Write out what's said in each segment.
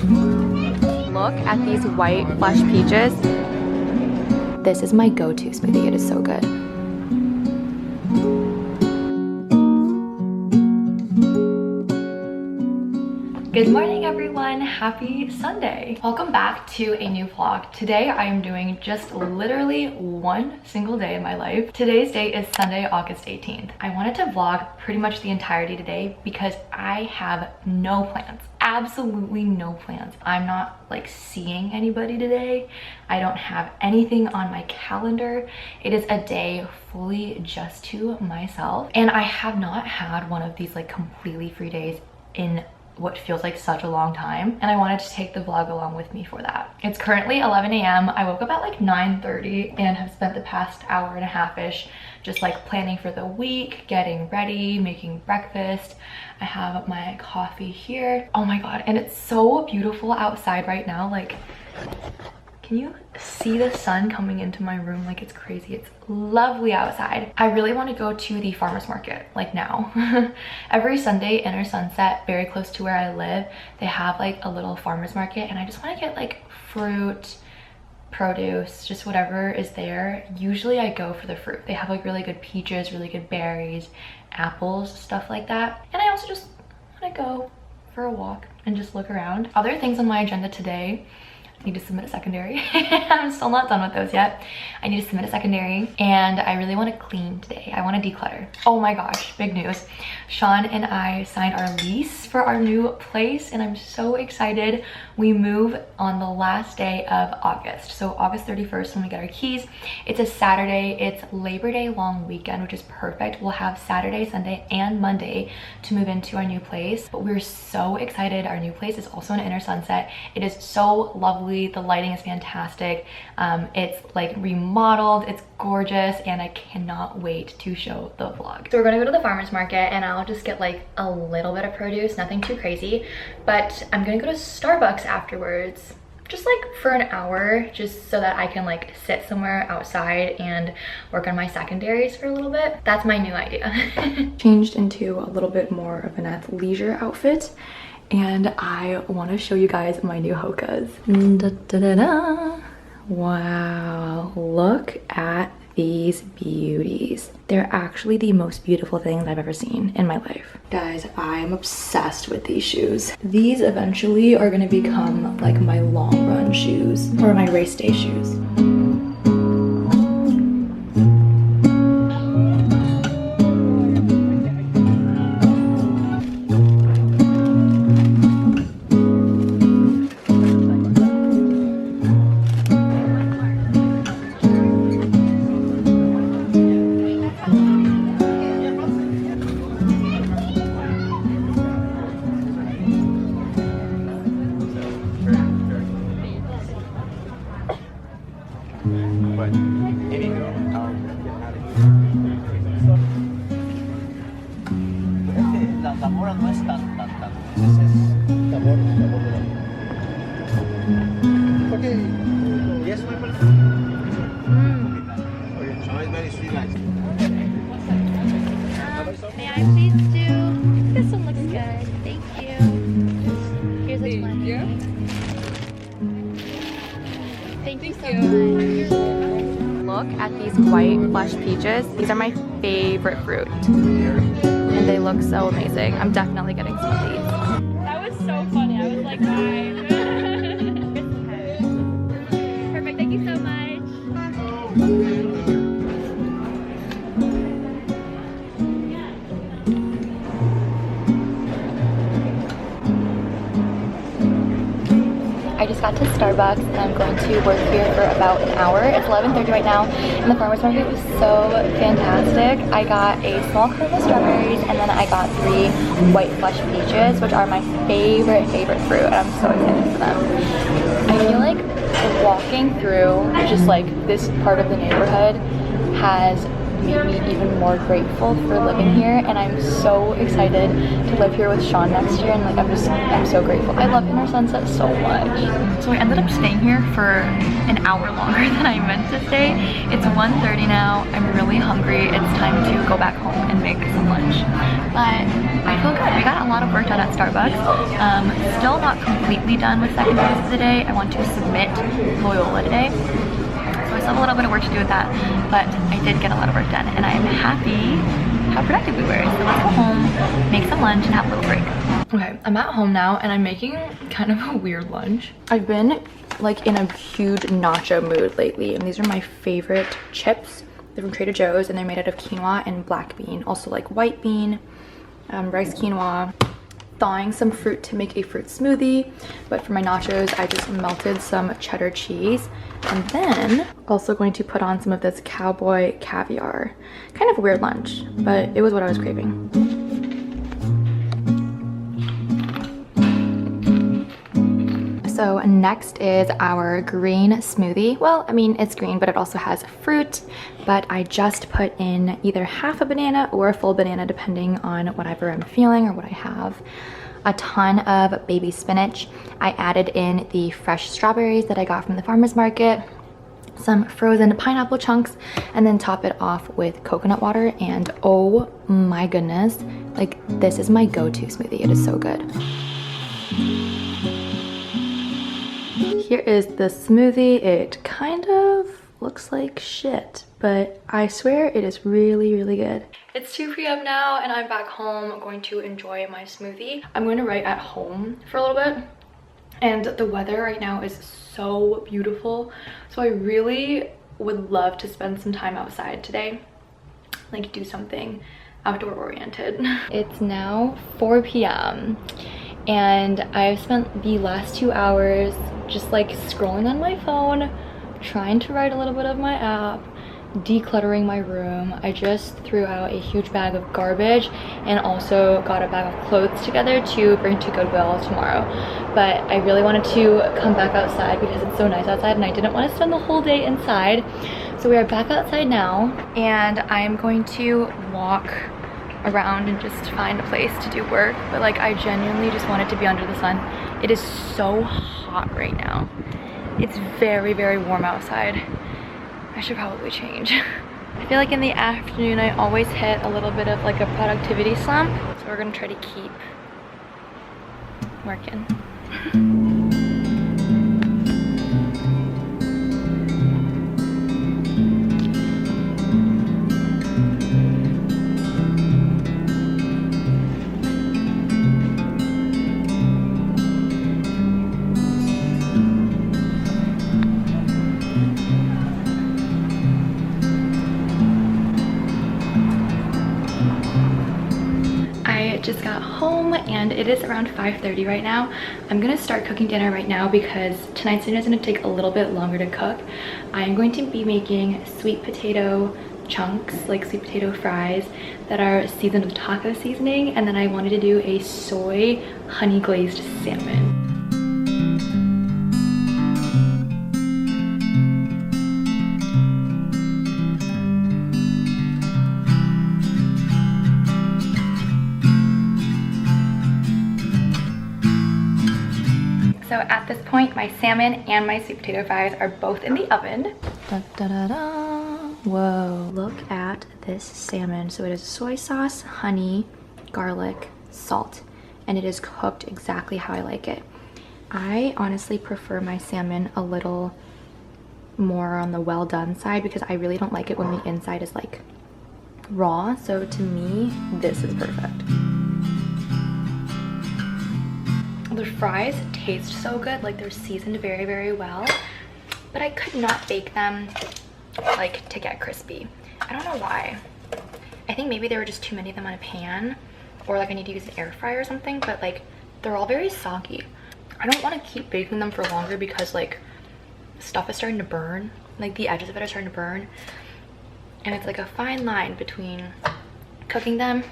Look at these white flesh peaches. This is my go-to smoothie. It is so good. Good morning everyone, happy Sunday. Welcome back to a new vlog. Today I am doing just literally one single day in my life. Today's date is Sunday, August 18th. I wanted to vlog pretty much the entirety today because I have no plans. Absolutely no plans. I'm not like seeing anybody today. I don't have anything on my calendar. It is a day fully just to myself. And I have not had one of these like completely free days in what feels like such a long time, and I wanted to take the vlog along with me for that. It's currently 11 a.m. I woke up at like 9:30 and have spent the past hour and a half-ish just like planning for the week, getting ready, making breakfast. I have my coffee here. Oh my god, and it's so beautiful outside right now. Like, can you see the sun coming into my room? Like, it's crazy. It's lovely outside. I really want to go to the farmer's market, like now. Every Sunday, Inner Sunset, very close to where I live, they have like a little farmer's market, and I just want to get like fruit, produce, just whatever is there. Usually I go for the fruit. They have like really good peaches, really good berries, apples, stuff like that. And I also just want to go for a walk and just look around. Other things on my agenda today: I need to submit a secondary. I'm still not done with those yet. I need to submit a secondary, and I really want to clean today. I want to declutter. Oh my gosh, big news. Sean and I signed our lease for our new place, and I'm so excited. We move on the last day of August. So August 31st when we get our keys. It's a Saturday. It's Labor Day long weekend, which is perfect. We'll have Saturday, Sunday, and Monday to move into our new place. But we're so excited. Our new place is also in Inner Sunset. It is so lovely. The lighting is fantastic. It's like remodeled, it's gorgeous, and I cannot wait to show the vlog. So we're gonna go to the farmer's market, and I'll just get like a little bit of produce, nothing too crazy, but I'm gonna go to Starbucks afterwards, just like for an hour, just so that I can like sit somewhere outside and work on my secondaries for a little bit. That's my new idea. Changed into a little bit more of an athleisure outfit, and I want to show you guys my new hokas. Da, da, da, da. Wow, look at these beauties. They're actually the most beautiful things I've ever seen in my life. Guys, I am obsessed with these shoes. These eventually are gonna become like my long run shoes, or my race day shoes. May I please do? This one looks good. Thank you. Here's a 20. Thank you so much. Look at these white flesh peaches. These are my favorite fruit, and they look so amazing. I'm definitely getting some of these. That was so funny. I was like, hi. Perfect. Thank you so much. I just got to Starbucks, and I'm going to work here for about an hour. It's 11:30 right now, and the farmer's market was so fantastic. I got a small carton of strawberries, and then I got 3 white flesh peaches, which are my favorite fruit, and I'm so excited for them. I feel like walking through just like this part of the neighborhood has made me even more grateful for living here, and I'm so excited to live here with Sean next year, and like I'm so grateful. I love Inner Sunset so much. So I ended up staying here for an hour longer than I meant to stay. It's 1:30 now. I'm really hungry. It's time to go back home and make some lunch. But I feel good. We got a lot of work done at Starbucks. Still not completely done with second phase of the day. I want to submit Loyola today. So I still have a little bit of work to do with that, but I did get a lot of work done, and I'm happy how productive we were. So let's go home, make some lunch, and have a little break. Okay, I'm at home now, and I'm making kind of a weird lunch. I've been like in a huge nacho mood lately, and these are my favorite chips. They're from Trader Joe's, and they're made out of quinoa and black bean, also like white bean, rice quinoa. Thawing some fruit to make a fruit smoothie, but for my nachos I just melted some cheddar cheese, and then also going to put on some of this cowboy caviar. Kind of a weird lunch, but it was what I was craving. So next is our green smoothie. Well, I mean, it's green, but it also has fruit, but I just put in either half a banana or a full banana, depending on whatever I'm feeling or what I have. A ton of baby spinach. I added in the fresh strawberries that I got from the farmer's market, some frozen pineapple chunks, and then top it off with coconut water. And oh my goodness, like this is my go-to smoothie. It is so good. Here is the smoothie. It kind of looks like shit, but I swear it is really, really good. It's 2 p.m. now, and I'm back home. I'm going to enjoy my smoothie. I'm going to write at home for a little bit, and the weather right now is so beautiful, so I really would love to spend some time outside today, like do something outdoor oriented. It's now 4 p.m. and I've spent the last 2 hours just like scrolling on my phone, trying to write a little bit of my app, decluttering my room. I just threw out a huge bag of garbage and also got a bag of clothes together to bring to Goodwill tomorrow. But I really wanted to come back outside because it's so nice outside, and I didn't want to spend the whole day inside. So we are back outside now, and I'm going to walk around and just find a place to do work. But like, I genuinely just wanted to be under the sun. It is so hot right now. It's very, very warm outside. I should probably change. I feel like in the afternoon I always hit a little bit of like a productivity slump, so we're gonna try to keep working. Just got home and it is around 5:30 right now. I'm gonna start cooking dinner right now because tonight's dinner is gonna take a little bit longer to cook. I am going to be making sweet potato chunks, like sweet potato fries that are seasoned with taco seasoning, and then I wanted to do a soy honey glazed salmon. So at this point, my salmon and my sweet potato fries are both in the oven. Da, da, da, da. Whoa, look at this salmon. So it is soy sauce, honey, garlic, salt, and it is cooked exactly how I like it. I honestly prefer my salmon a little more on the well done side because I really don't like it when the inside is like raw. So to me, this is perfect. The fries taste so good, like they're seasoned very, very well, but I could not bake them like to get crispy. I don't know why. I think maybe there were just too many of them on a pan, or like I need to use an air fryer or something, but like they're all very soggy. I don't want to keep baking them for longer because like stuff is starting to burn, like the edges of it are starting to burn, and it's like a fine line between cooking them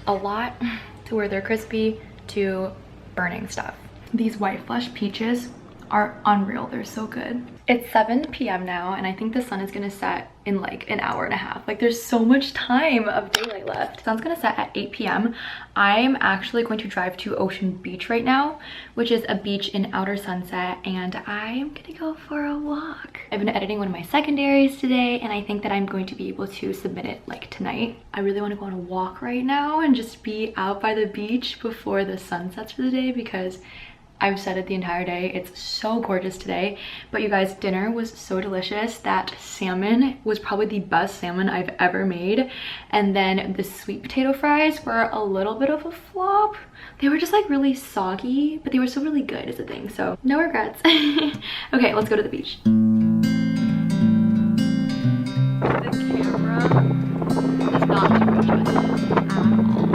a lot to where they're crispy to burning stuff. These white flesh peaches are unreal. They're so good. It's 7 p.m. now, and I think the sun is gonna set in like an hour and a half. Like there's so much time of daylight left. Sun's gonna set at 8 p.m. I'm actually going to drive to Ocean Beach right now, which is a beach in Outer Sunset, and I'm gonna go for a walk. I've been editing one of my secondaries today, and I think that I'm going to be able to submit it like tonight. I really want to go on a walk right now and just be out by the beach before the sun sets for the day, because I've said it the entire day, it's so gorgeous today. But you guys, dinner was so delicious. That salmon was probably the best salmon I've ever made. And then the sweet potato fries were a little bit of a flop. They were just like really soggy, but they were still really good is the thing. So no regrets. Okay, let's go to the beach. The camera does not do it justice at all.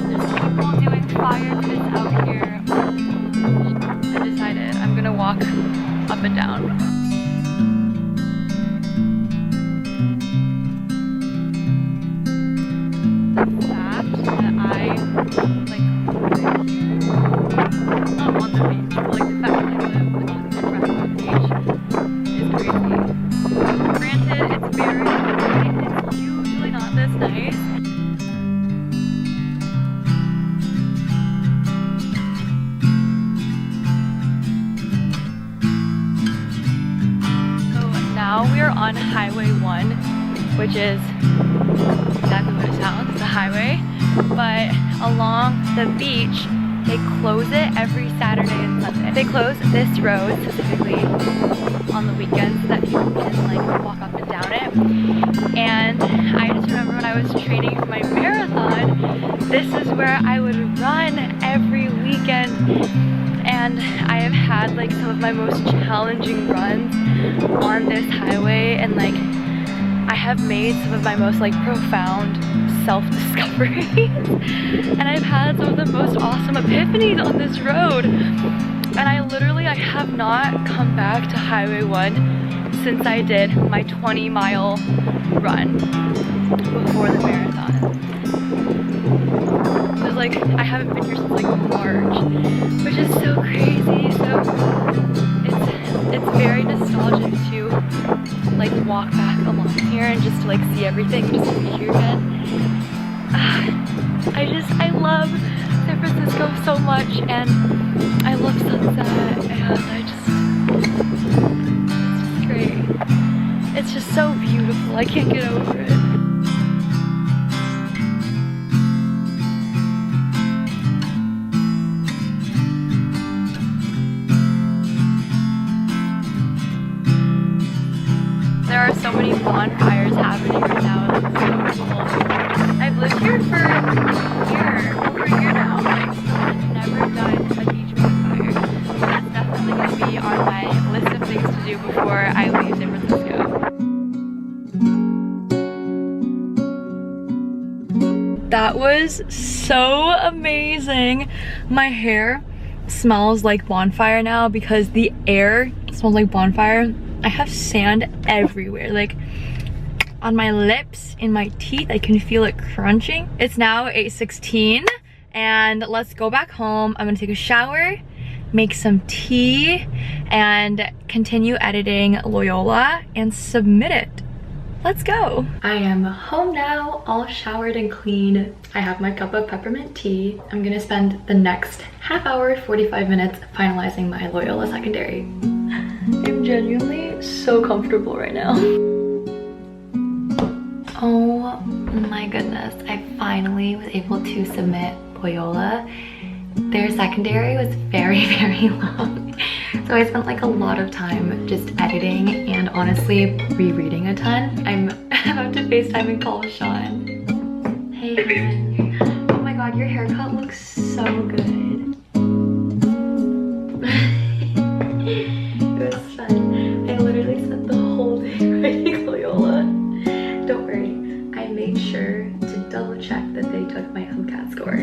There's people doing fire pits out here. I decided I'm gonna walk up and down. The fact that I like live here, not on the beach, but like the fact that I live on the front of the beach is crazy. Granted, it's very nice. It's usually not this nice. Now we are on Highway 1, which is exactly what it sounds, it's a highway. But along the beach, they close it every Saturday and Sunday. They close this road specifically on the weekends so that people can like walk up and down it. And I just remember when I was training for my marathon, this is where I would run every weekend. And I have had like some of my most challenging runs on this highway, and like I have made some of my most like profound self-discoveries. And I've had some of the most awesome epiphanies on this road. And I have not come back to Highway 1 since I did my 20-mile run before the marathon. It was like, I haven't been here since like March, which is so crazy. So it's very nostalgic to like walk back along here and just to like see everything, just to be here again. I love San Francisco so much, and I love sunset, and it's just great. It's just so beautiful. I can't get over it. There are so many bonfires happening right now. It's so cool. I've lived here for over a year now, but I've never done a beach bonfire. So that's definitely going to be on my list of things to do before I leave San Francisco. That was so amazing. My hair smells like bonfire now because the air smells like bonfire. I have sand everywhere, like on my lips, in my teeth. I can feel it crunching. It's now 8:16 and let's go back home. I'm gonna take a shower, make some tea, and continue editing Loyola and submit it. Let's go. I am home now, all showered and clean. I have my cup of peppermint tea. I'm gonna spend the next half hour, 45 minutes finalizing my Loyola secondary. I'm genuinely so comfortable right now. Oh my goodness, I finally was able to submit Loyola. Their secondary was very, very long. So I spent like a lot of time just editing and honestly rereading a ton. I'm about to FaceTime and call Sean. Hey, hon. Oh my god, your haircut looks so good. It was fun. I literally spent the whole day writing Loyola. Don't worry, I made sure to double check that they took my MCAT score.